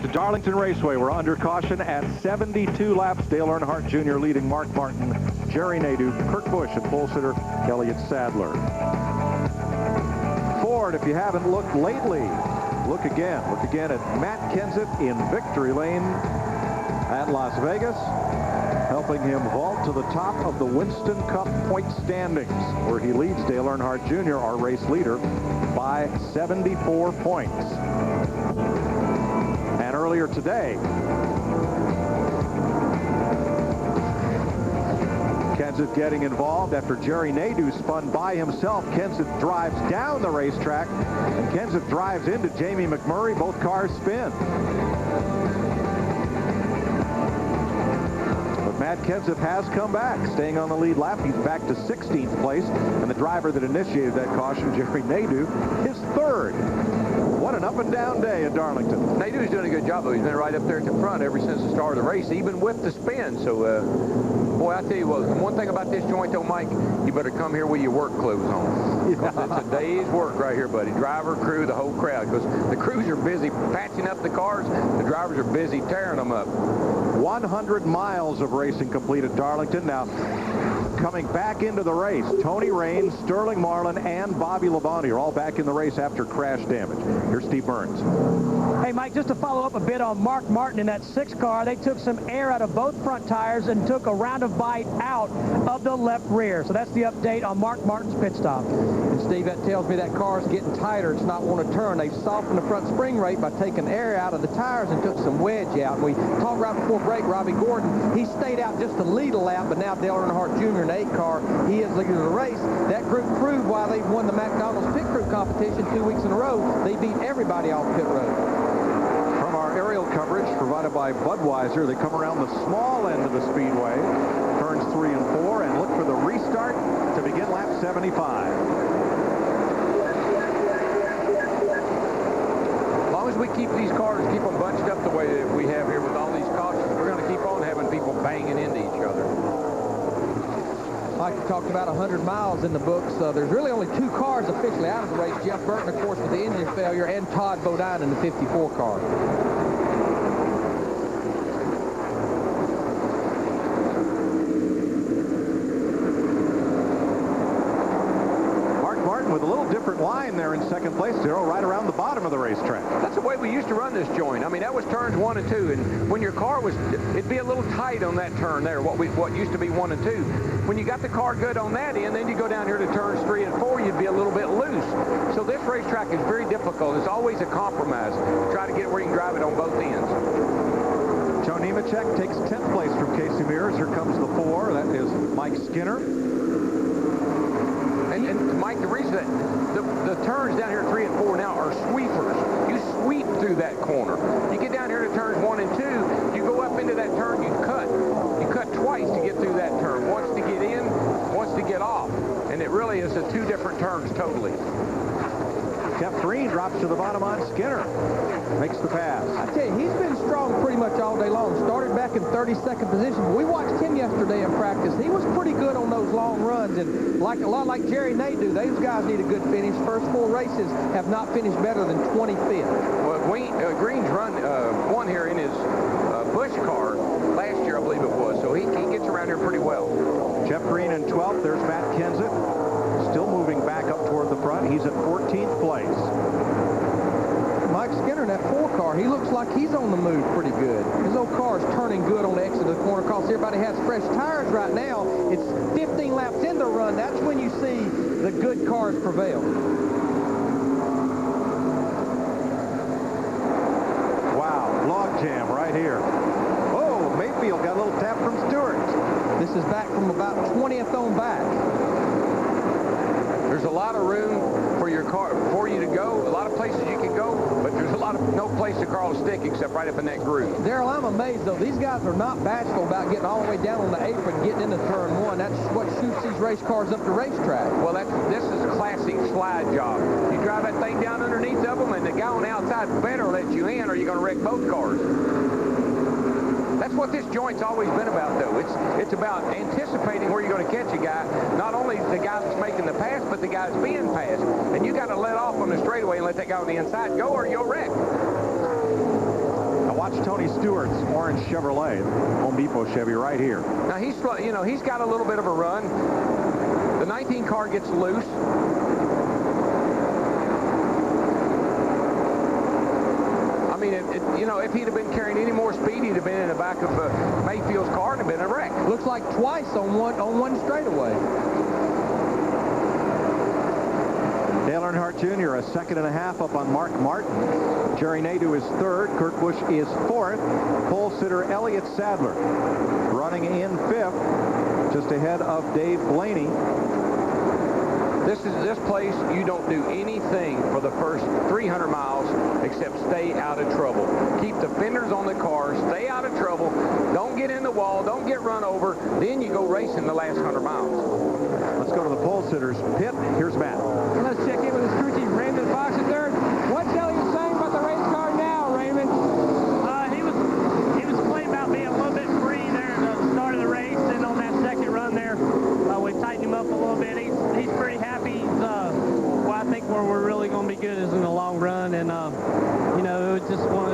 To Darlington Raceway, we're under caution at 72 laps. Dale Earnhardt Jr. leading Mark Martin, Jerry Nadeau, Kurt Busch, and pole sitter Elliott Sadler. Ford, if you haven't looked lately, look again. Look again at Matt Kenseth in victory lane at Las Vegas, helping him vault to the top of the Winston Cup point standings, where he leads Dale Earnhardt Jr., our race leader, by 74 points. And earlier today, Kenseth getting involved after Jerry Nadeau spun by himself. Kenseth drives down the racetrack, and Kenseth drives into Jamie McMurray. Both cars spin. But Matt Kenseth has come back, staying on the lead lap. He's back to 16th place, and the driver that initiated that caution, Jerry Nadeau, is third. What an up-and-down day at Darlington. Nadeau's doing a good job, though. He's been right up there at the front ever since the start of the race, even with the spin. So, boy, I tell you what, one thing about this joint, though, Mike, you better come here with your work clothes on. Yeah. It's a day's work right here, buddy. Driver, crew, the whole crowd. Because the crews are busy patching up the cars. The drivers are busy tearing them up. 100 miles of racing complete at Darlington. Now, coming back into the race, Tony Raines, Sterling Marlin, and Bobby Labonte are all back in the race after crash damage. Here's Steve Burns. Hey, Mike, just to follow up a bit on Mark Martin in that 6 car, they took some air out of both front tires and took a round of bite out of the left rear. So that's the update on Mark Martin's pit stop. And Steve, that tells me that car's getting tighter. It's not want to turn. They've softened the front spring rate by taking air out of the tires and took some wedge out. And we talked right before break, Robbie Gordon, he stayed out just to lead a lap, but now Dale Earnhardt Jr. in the 8 car, he is leading the race. That group proved why they've won the McDonald's pit crew competition 2 weeks in a row. They beat everybody off pit road. From our aerial coverage provided by Budweiser, they come around the small end of the speedway, turns 3 and 4, and look for the restart to begin lap 75. As long as we keep these cars, keep them bunched up the way that we have here with all these cautions, we're going to keep on having people banging into each other. Like we talked about 100 miles in the books. There's really only 2 cars officially out of the race. Jeff Burton, of course, with the engine failure, and Todd Bodine in the 54 car. Mark Martin with a little different line there in second place, Darrell, right around the bottom of the racetrack. That's the way we used to run this joint. I mean, that was turns 1 and 2, and when your car was, it'd be a little tight on that turn there, what used to be 1 and 2. When you got the car good on that end, then you go down here to turns 3 and 4, you'd be a little bit loose. So this racetrack is very difficult. It's always a compromise. Try to get it where you can drive it on both ends. Joe Nemechek takes 10th place from Casey Mears. Here comes the 4. That is Mike Skinner. And Mike, the reason that the turns down here 3 and 4 now are sweepers. You sweep through that corner. You get down here to turns 1 and 2, you go up into that turn, you cut. You cut twice to get through that turn. Once to get in, once to get off. And it really is 2 different turns totally. Jeff Green drops to the bottom on Skinner. Makes the pass. I tell you, he's been strong pretty much all day long. Started back in 32nd position. But we watched him yesterday in practice. He was pretty good on those long runs. And like a lot like Jerry Nadeau, those guys need a good finish. First 4 races have not finished better than 25th. Well, Green's run won here in his Busch car last year, I believe it was. So he gets around here pretty well. Jeff Green in 12th. There's Matt Kenseth. Still moving back up toward the front. He's at 14th place. Mike Skinner in that 4 car, he looks like he's on the move pretty good. His old car is turning good on the exit of the corner because everybody has fresh tires right now. It's 15 laps in the run. That's when you see the good cars prevail. Wow, log jam right here. Oh, Mayfield got a little tap from Stewart. This is back from about 20th on back. There's a lot of room for your car, for you to go, a lot of places you can go, but there's no place to crawl a stick except right up in that groove. Darrell, I'm amazed, though. These guys are not bashful about getting all the way down on the apron, getting into turn 1. That's what shoots these race cars up the racetrack. Well, this is a classic slide job. You drive that thing down underneath of them, and the guy on the outside better let you in, or you're going to wreck both cars. That's what this joint's always been about, though. It's about anticipating where you're going to catch a guy. Not only the guy that's making the pass, but the guy that's being passed. And you got to let off on the straightaway and let that guy on the inside go, or you'll wreck. A watch Tony Stewart's orange Chevrolet, Home Depot Chevy right here. Now he's got a little bit of a run. The 19 car gets loose. I mean, if he'd have been carrying any more speed, he'd have been in the back of Mayfield's car and have been a wreck. Looks like twice on one straightaway. Dale Earnhardt Jr. a second and a half up on Mark Martin. Jerry Nadeau is third. Kurt Busch is fourth. Pole sitter Elliott Sadler running in fifth, just ahead of Dave Blaney. This place, you don't do anything for the first 300 miles except stay out of trouble. Keep the fenders on the car, stay out of trouble, don't get in the wall, don't get run over, then you go racing the last 100 miles. Let's go to the pole sitters pit. Here's Matt. Let's check in with his crew chief, Raymond Fox in third. What's Elliott saying about the race car now, Raymond? He was complaining about being a little bit free there at the start of the race, and on that second run there, we tightened him up a little bit. He's pretty happy. Well, I think where we're really going to be good is in the long run, and it was just one